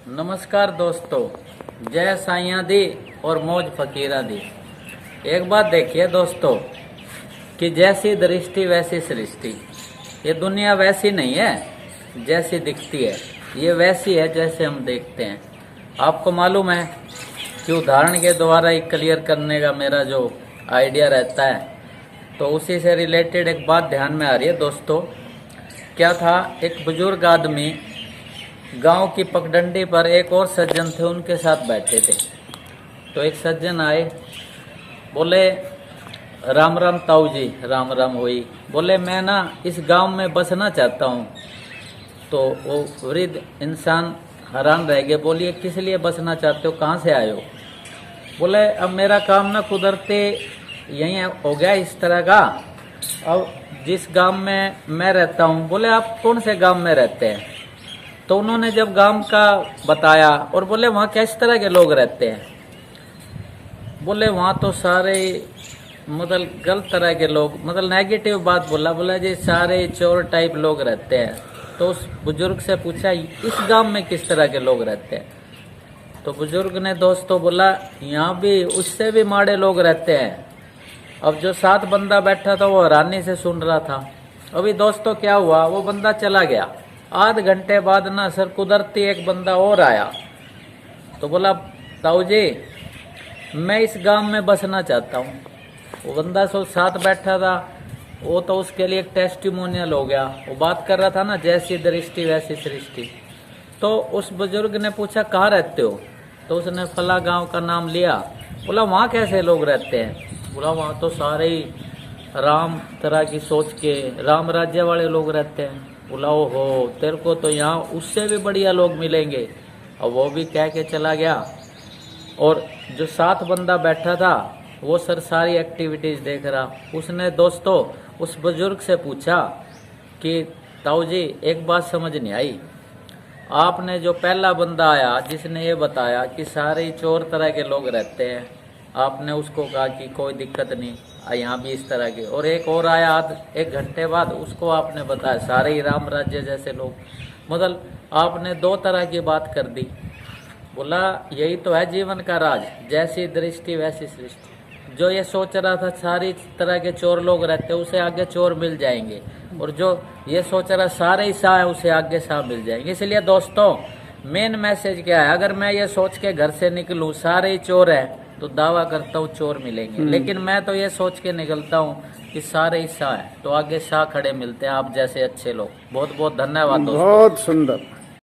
नमस्कार दोस्तों, जय साइयां दी और मौज फकीरा दी। एक बात देखिए दोस्तों कि जैसी दृष्टि वैसी सृष्टि। ये दुनिया वैसी नहीं है जैसी दिखती है, ये वैसी है जैसे हम देखते हैं। आपको मालूम है कि उदाहरण के द्वारा ही क्लियर करने का मेरा जो आइडिया रहता है, तो उसी से रिलेटेड एक बात ध्यान में आ रही है दोस्तों। क्या था, एक बुजुर्ग आदमी गांव की पगडंडी पर एक और सज्जन थे, उनके साथ बैठे थे। तो एक सज्जन आए, बोले राम राम ताऊ जी। राम राम हुई। बोले मैं ना इस गांव में बसना चाहता हूँ। तो वो वृद्ध इंसान हैरान रह गए, बोलिए किस लिए बसना चाहते हो, कहाँ से आए हो? बोले अब मेरा काम ना कुदरते यहीं हो गया इस तरह का, अब जिस गांव में मैं रहता हूँ। बोले आप कौन से गांव में रहते हैं? तो उन्होंने जब गांव का बताया और बोले वहाँ किस तरह के लोग रहते हैं? बोले वहाँ तो सारे मतलब गलत तरह के लोग, मतलब नेगेटिव बात बोला। बोला जी सारे चोर टाइप लोग रहते हैं। तो उस बुजुर्ग से पूछा इस गांव में किस तरह के लोग रहते हैं? तो बुजुर्ग ने दोस्तों बोला यहाँ भी उससे भी माड़े लोग रहते हैं। अब जो साथ बंदा बैठा था वो हैरानी से सुन रहा था। अभी दोस्तों क्या हुआ, वो बंदा चला गया। आध घंटे बाद ना सर कुदरती एक बंदा और आया। तो बोला ताऊ जी मैं इस गांव में बसना चाहता हूँ। वो बंदा सो साथ बैठा था, वो तो उसके लिए एक टेस्टिमोनियल हो गया। वो बात कर रहा था ना जैसी दृष्टि वैसी सृष्टि। तो उस बुजुर्ग ने पूछा कहाँ रहते हो? तो उसने फला गांव का नाम लिया। बोला वहाँ कैसे लोग रहते हैं? बोला वहाँ तो सारे ही राम तरह की सोच के राम राज्य वाले लोग रहते हैं। बोला ओहो तेरे को तो यहाँ उससे भी बढ़िया लोग मिलेंगे। और वो भी कह के चला गया। और जो साथ बंदा बैठा था वो सर सारी एक्टिविटीज देख रहा। उसने दोस्तों उस बुजुर्ग से पूछा कि ताऊ जी एक बात समझ नहीं आई, आपने जो पहला बंदा आया जिसने ये बताया कि सारे चोर तरह के लोग रहते हैं, आपने उसको कहा कि कोई दिक्कत नहीं यहाँ भी इस तरह के, और एक और आया एक घंटे बाद, उसको आपने बताया सारे ही राम राज्य जैसे लोग। मतलब आपने दो तरह की बात कर दी। बोला यही तो है जीवन का राज, जैसी दृष्टि वैसी सृष्टि। जो ये सोच रहा था सारी तरह के चोर लोग रहते, उसे आगे चोर मिल जाएंगे, और जो ये सोच रहा सारे ही सा है उसे आगे सा मिल जाएंगे। इसलिए दोस्तों मेन मैसेज क्या है, अगर मैं ये सोच के घर से निकलूं सारे ही चोर है तो दावा करता हूँ चोर मिलेंगे। लेकिन मैं तो ये सोच के निकलता हूँ कि सारे ही सा है तो आगे सा खड़े मिलते हैं, आप जैसे अच्छे लोग। बहुत बहुत धन्यवाद दोस्तों। बहुत सुंदर।